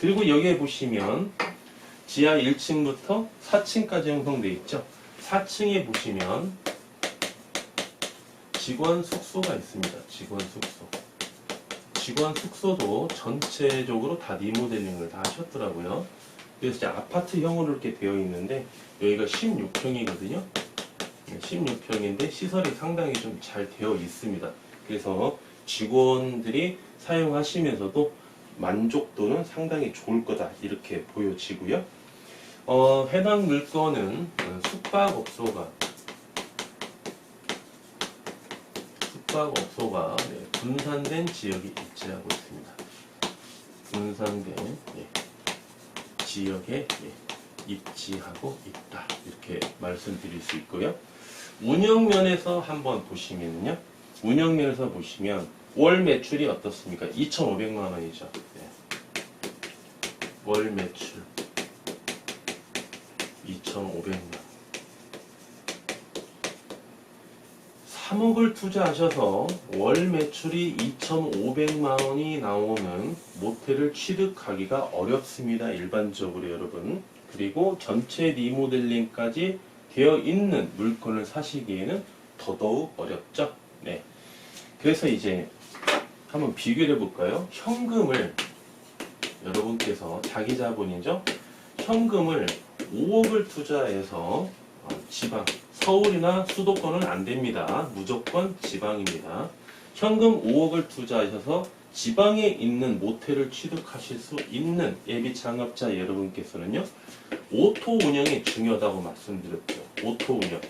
그리고 여기에 보시면 지하 1층부터 4층까지 형성되어 있죠. 4층에 보시면 직원 숙소가 있습니다. 직원 숙소. 직원 숙소도 전체적으로 다 리모델링을 다 하셨더라고요. 그래서 이제 아파트형으로 이렇게 되어 있는데 여기가 16평이거든요. 16평인데 시설이 상당히 좀 잘 되어 있습니다. 그래서 직원들이 사용하시면서도 만족도는 상당히 좋을 거다 이렇게 보여지고요. 해당 물건은 숙박업소가 분산된 지역에 입지하고 있습니다. 분산된 지역에 입지하고 있다 이렇게 말씀드릴 수 있고요. 운영 면에서 한번 보시면요. 운영면에서 보시면 월 매출이 어떻습니까? 2,500만 원이죠. 네. 월 매출 2,500만 원. 3억을 투자하셔서 월 매출이 2,500만 원이 나오는 모텔을 취득하기가 어렵습니다. 일반적으로 여러분. 그리고 전체 리모델링까지 되어 있는 물건을 사시기에는 더더욱 어렵죠. 네. 그래서 이제 한번 비교를 해볼까요? 현금을 여러분께서 자기 자본이죠. 현금을 5억을 투자해서 지방, 서울이나 수도권은 안 됩니다. 무조건 지방입니다. 현금 5억을 투자하셔서 지방에 있는 모텔을 취득하실 수 있는 예비 창업자 여러분께서는요, 오토 운영이 중요하다고 말씀드렸죠. 오토 운영.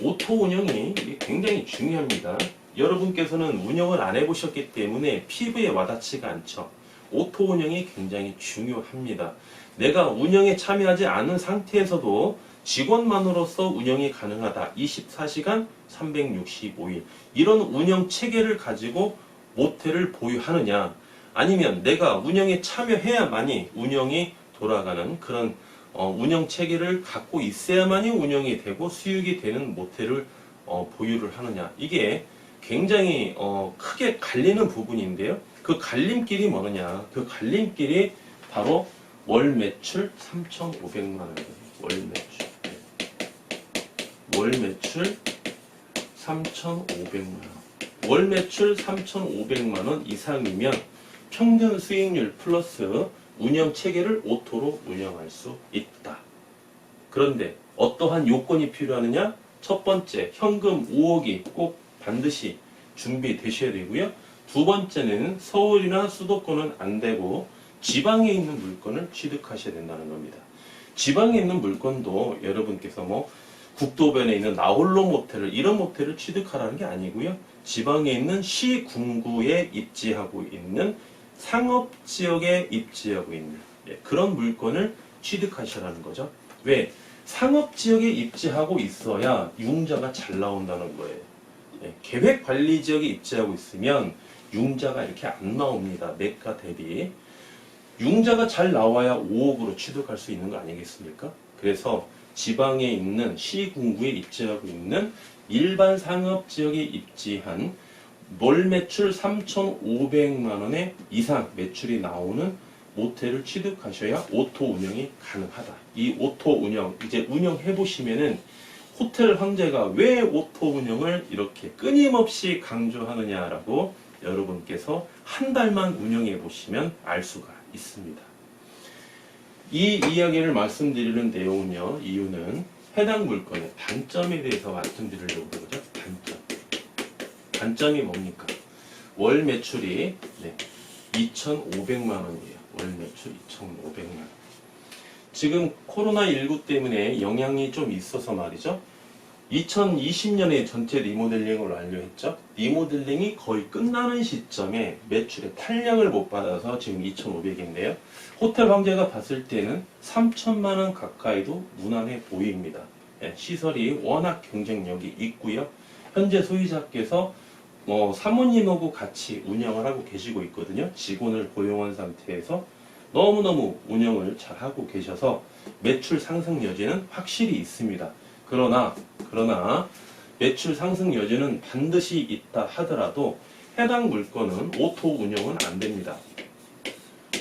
오토 운영이 굉장히 중요합니다. 여러분께서는 운영을 안 해보셨기 때문에 피부에 와닿지가 않죠. 오토 운영이 굉장히 중요합니다. 내가 운영에 참여하지 않은 상태에서도 직원만으로서 운영이 가능하다. 24시간 365일. 이런 운영 체계를 가지고 모텔을 보유하느냐, 아니면 내가 운영에 참여해야만이 운영이 돌아가는 그런 운영 체계를 갖고 있어야만이 운영이 되고 수익이 되는 모텔을 보유를 하느냐. 이게 굉장히 크게 갈리는 부분인데요. 그 갈림길이 뭐느냐. 그 갈림길이 바로 월 매출 3,500만 원이에요. 월 매출. 월 매출 3,500만 원. 월 매출 3,500만 원 이상이면 평균 수익률 플러스 운영 체계를 오토로 운영할 수 있다. 그런데 어떠한 요건이 필요하느냐? 첫 번째, 현금 5억이 꼭 반드시 준비되셔야 되고요. 두 번째는 서울이나 수도권은 안 되고 지방에 있는 물건을 취득하셔야 된다는 겁니다. 지방에 있는 물건도 여러분께서 뭐 국도변에 있는 나홀로 모텔을, 이런 모텔을 취득하라는 게 아니고요. 지방에 있는 시군구에 입지하고 있는 상업지역에 입지하고 있는 그런 물건을 취득하시라는 거죠. 왜? 상업지역에 입지하고 있어야 융자가 잘 나온다는 거예요. 계획관리지역에 입지하고 있으면 융자가 이렇게 안 나옵니다. 매가 대비. 융자가 잘 나와야 5억으로 취득할 수 있는 거 아니겠습니까? 그래서 지방에 있는 시군구에 입지하고 있는 일반 상업지역에 입지한 월 매출 3,500만 원의 이상 매출이 나오는 모텔을 취득하셔야 오토 운영이 가능하다. 이 오토 운영, 이제 운영해 보시면은 호텔 황제가 왜 오토 운영을 이렇게 끊임없이 강조하느냐라고 여러분께서 한 달만 운영해 보시면 알 수가 있습니다. 이 이야기를 말씀드리는 내용은요, 이유는 해당 물건의 단점에 대해서 말씀드리려고 그러죠. 단점. 단점이 뭡니까? 월 매출이 2,500만 원이에요. 월 매출 2,500만 원. 지금 코로나19 때문에 영향이 좀 있어서 말이죠. 2020년에 전체 리모델링을 완료했죠. 리모델링이 거의 끝나는 시점에 매출의 탄력을 못 받아서 지금 2,500인데요. 호텔 황제가 봤을 때는 3,000만 원 가까이도 무난해 보입니다. 시설이 워낙 경쟁력이 있고요. 현재 소유자께서 사모님하고 같이 운영을 하고 계시고 있거든요. 직원을 고용한 상태에서 너무너무 운영을 잘 하고 계셔서 매출 상승 여지는 확실히 있습니다. 그러나 매출 상승 여지는 반드시 있다 하더라도 해당 물건은 오토 운영은 안 됩니다.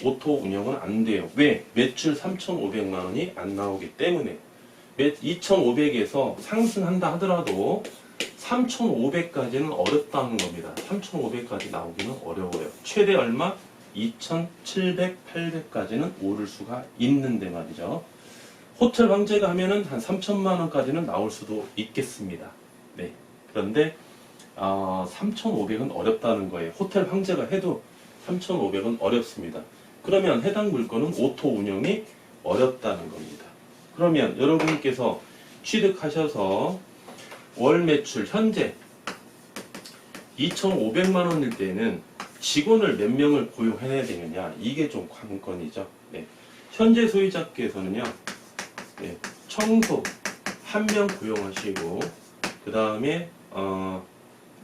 오토 운영은 안 돼요. 왜? 매출 3,500만 원이 안 나오기 때문에. 2,500에서 상승한다 하더라도 3,500까지는 어렵다는 겁니다. 3,500까지 나오기는 어려워요. 최대 얼마? 2,700, 800까지는 오를 수가 있는데 말이죠. 호텔 황제가 하면은 한 3,000만 원까지는 나올 수도 있겠습니다. 네. 그런데 3,500은 어렵다는 거예요. 호텔 황제가 해도 3,500은 어렵습니다. 그러면 해당 물건은 오토 운영이 어렵다는 겁니다. 그러면 여러분께서 취득하셔서 월 매출 현재 2,500만 원일 때는 직원을 몇 명을 고용해야 되느냐, 이게 좀 관건이죠. 네. 현재 소유자께서는요, 청소 1명 고용하시고, 그 다음에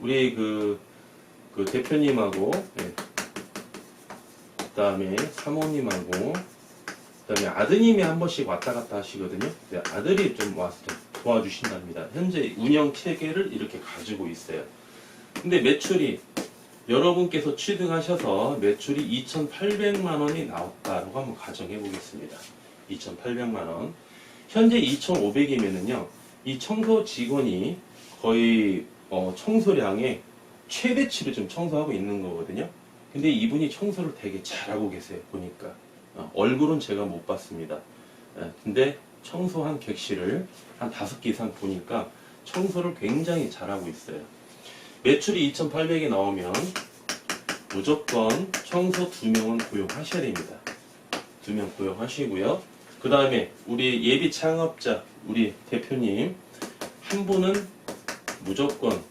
우리 그 대표님하고, 예. 그다음에 사모님하고, 그다음에 아드님이 한 번씩 왔다 갔다 하시거든요. 네, 아들이 좀 와서 좀 도와주신답니다. 현재 운영 체계를 이렇게 가지고 있어요. 근데 매출이 여러분께서 취득하셔서 매출이 2,800만 원이 나왔다라고 한번 가정해 보겠습니다. 2,800만 원. 현재 2,500이면은요, 이 청소 직원이 거의 청소량의 최대치를 좀 청소하고 있는 거거든요. 근데 이분이 청소를 되게 잘하고 계세요. 보니까 얼굴은 제가 못 봤습니다. 근데 청소한 객실을 한 5개 이상 보니까 청소를 굉장히 잘하고 있어요. 매출이 2,800이 나오면 무조건 청소 2명은 고용하셔야 됩니다. 2명 고용하시고요. 그 다음에 우리 예비 창업자 우리 대표님 한 분은 무조건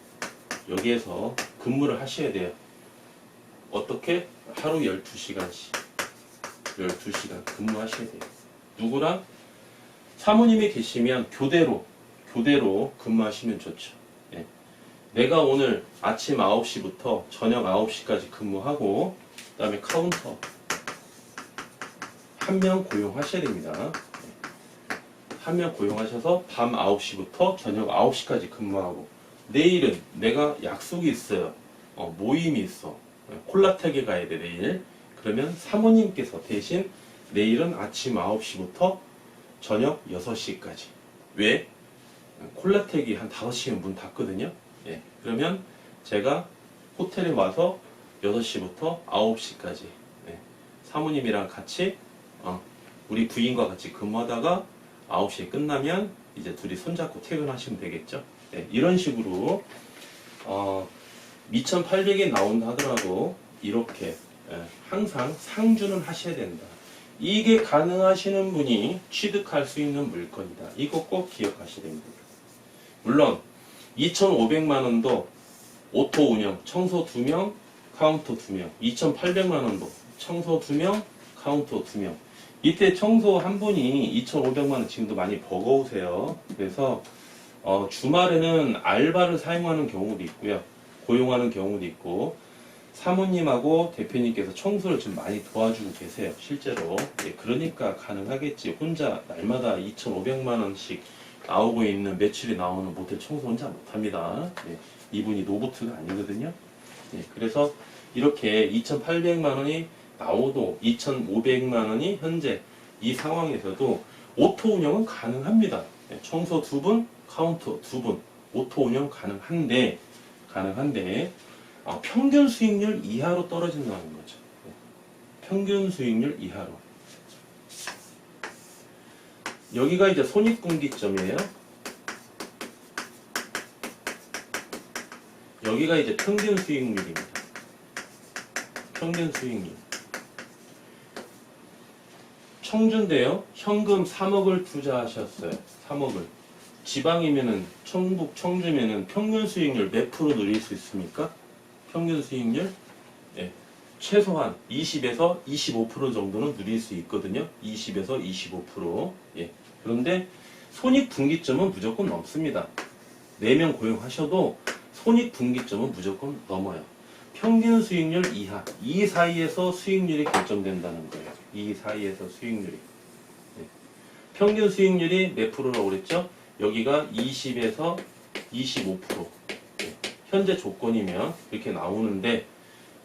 여기에서 근무를 하셔야 돼요. 어떻게? 하루 12시간씩 12시간 근무하셔야 돼요. 누구랑? 사모님이 계시면 교대로 근무하시면 좋죠. 예. 내가 오늘 아침 9시부터 저녁 9시까지 근무하고 그 다음에 카운터 한 명 고용하셔야 됩니다. 한 명 고용하셔서 밤 9시부터 저녁 9시까지 근무하고 내일은 내가 약속이 있어요. 모임이 있어. 콜라텍에 가야 돼 내일. 그러면 사모님께서 대신 내일은 아침 9시부터 저녁 6시까지. 왜? 콜라텍이 한 5시면 문 닫거든요. 예. 그러면 제가 호텔에 와서 6시부터 9시까지 예. 사모님이랑 같이 우리 부인과 같이 근무하다가 9시에 끝나면 이제 둘이 손잡고 퇴근하시면 되겠죠. 예. 이런 식으로 2,800에 나온다 하더라도 이렇게 항상 상주는 하셔야 된다. 이게 가능하시는 분이 취득할 수 있는 물건이다. 이거 꼭 기억하셔야 됩니다. 물론 2,500만 원도 오토 운영, 청소 2명, 카운터 2명, 2,800만 원도 청소 2명, 카운터 2명. 이때 청소 한 분이 2,500만 원 지금도 많이 버거우세요. 그래서 주말에는 알바를 사용하는 경우도 있고요. 고용하는 경우도 있고 사모님하고 대표님께서 청소를 좀 많이 도와주고 계세요. 실제로. 예, 그러니까 가능하겠지. 혼자 날마다 2,500만 원씩 나오고 있는 매출이 나오는 모텔 청소 혼자 못합니다. 예, 이분이 로보트가 아니거든요. 예, 그래서 이렇게 2,800만 원이 나오도 2,500만 원이 현재 이 상황에서도 오토 운영은 가능합니다. 예, 청소 2분, 카운터 2분, 오토 운영 가능한데 평균 수익률 이하로 떨어진다는 거죠. 평균 수익률 이하로. 여기가 이제 손익분기점이에요. 여기가 이제 평균 수익률입니다. 평균 수익률. 청주인데요. 현금 3억을 투자하셨어요. 3억을. 지방이면은 청북, 청주면은 평균 수익률 몇 프로 누릴 수 있습니까? 평균 수익률 예, 최소한 20에서 25% 정도는 누릴 수 있거든요. 20에서 25%. 예. 그런데 손익분기점은 무조건 넘습니다. 4명 고용하셔도 손익분기점은 무조건 넘어요. 평균 수익률 이하, 이 사이에서 수익률이 결정된다는 거예요. 이 사이에서 수익률이. 예. 평균 수익률이 몇 프로라고 그랬죠? 여기가 20에서 25%. 예. 현재 조건이면 이렇게 나오는데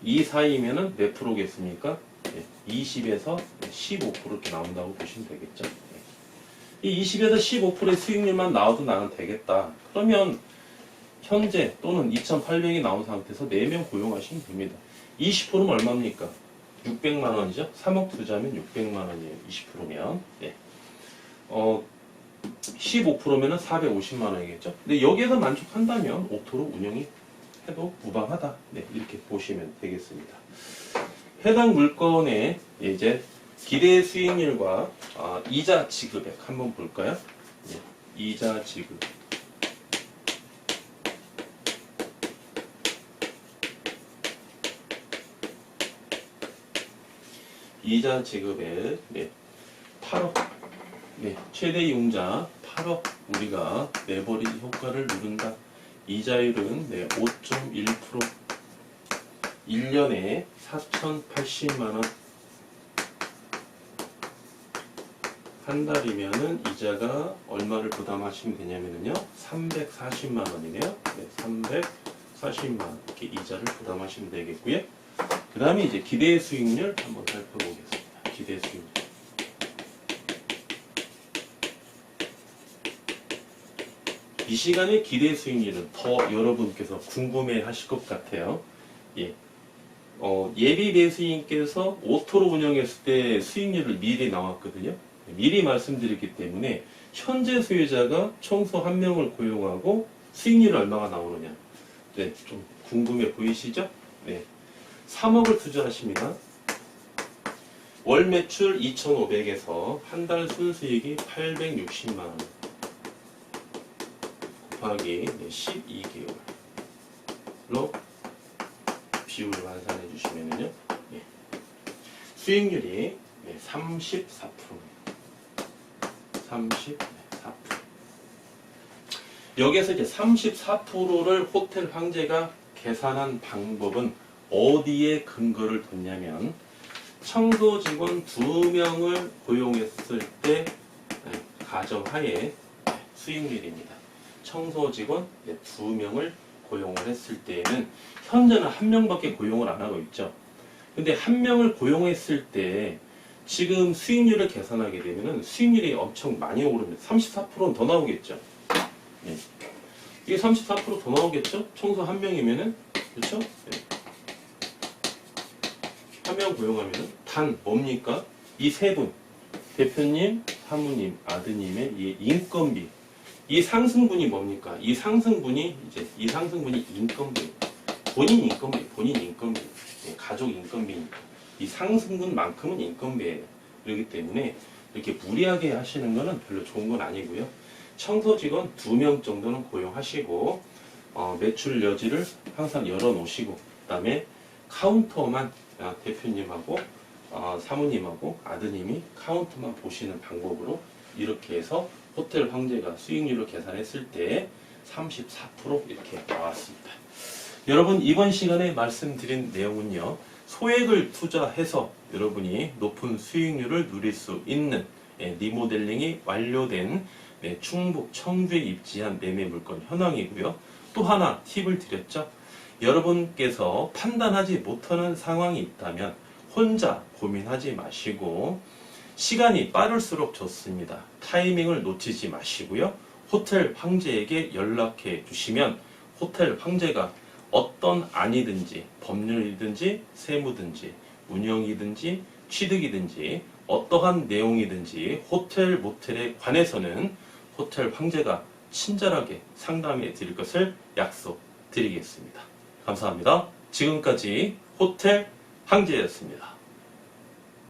이 사이면은 몇 프로겠습니까? 예. 20에서 15% 이렇게 나온다고 보시면 되겠죠. 예. 이 20에서 15%의 수익률만 나와도 나는 되겠다. 그러면 현재 또는 2,800이 나온 상태에서 4명 고용하시면 됩니다. 20%면 얼마입니까? 600만 원이죠. 3억 투자하면 600만 원이에요. 20%면. 예. 15%면은 450만 원이겠죠. 근데 여기에서 만족한다면 오토로 운영이 해도 무방하다. 네, 이렇게 보시면 되겠습니다. 해당 물건의 이제 기대 수익률과 이자 지급액 한번 볼까요? 네, 이자 지급. 이자 지급액 네, 8억. 네, 최대 이용자 8억 우리가 레버리지 효과를 누른다. 이자율은 네, 5.1%, 1년에 4,080만원, 한 달이면은 이자가 얼마를 부담하시면 되냐면요 340만원이네요. 네, 340만원 이렇게 이자를 부담하시면 되겠고요. 그 다음에 이제 기대 수익률 한번 살펴보겠습니다. 기대 수익률. 이 시간에 기대 수익률은 더 여러분께서 궁금해 하실 것 같아요. 예. 예비 매수인께서 오토로 운영했을 때 수익률을 미리 나왔거든요. 미리 말씀드렸기 때문에 현재 소유자가 청소 1명을 고용하고 수익률이 얼마가 나오느냐. 네, 좀 궁금해 보이시죠? 네. 3억을 투자하십니다. 월 매출 2,500에서 한 달 순수익이 860만원 곱하기 12개월로 비율을 환산해 주시면요 네. 수익률이 34%입니다. 34%. 여기에서 이제 34%를 호텔 황제가 계산한 방법은 어디에 근거를 뒀냐면 청소 직원 2명을 고용했을 때 가정하에 수익률입니다. 청소 직원 2명을 고용을 했을 때에는 현재는 1명밖에 고용을 안 하고 있죠. 근데 1명을 고용했을 때 지금 수익률을 계산하게 되면 수익률이 엄청 많이 오릅니다. 34%는 더 나오겠죠. 네. 이게 34% 더 나오겠죠? 청소 1명이면은 그렇죠? 네. 1명 고용하면은 단 뭡니까? 이 세 분 대표님, 사무님, 아드님의 이 인건비 이 상승분이 뭡니까? 이 상승분이 인건비 본인 인건비 네, 가족 인건비니까 이 상승분만큼은 인건비예요. 그렇기 때문에 이렇게 무리하게 하시는 거는 별로 좋은 건 아니고요. 청소 직원 2명 정도는 고용하시고 매출 여지를 항상 열어놓으시고 그다음에 카운터만 대표님하고 사모님하고 아드님이 카운터만 보시는 방법으로 이렇게 해서 호텔 황제가 수익률을 계산했을 때 34% 이렇게 나왔습니다. 여러분 이번 시간에 말씀드린 내용은요. 소액을 투자해서 여러분이 높은 수익률을 누릴 수 있는 리모델링이 완료된 충북 청주에 입지한 매매 물건 현황이고요. 또 하나 팁을 드렸죠. 여러분께서 판단하지 못하는 상황이 있다면 혼자 고민하지 마시고 시간이 빠를수록 좋습니다. 타이밍을 놓치지 마시고요. 호텔 황제에게 연락해 주시면 호텔 황제가 어떤 안이든지 법률이든지 세무든지 운영이든지 취득이든지 어떠한 내용이든지 호텔 모텔에 관해서는 호텔 황제가 친절하게 상담해 드릴 것을 약속드리겠습니다. 감사합니다. 지금까지 호텔 황제였습니다.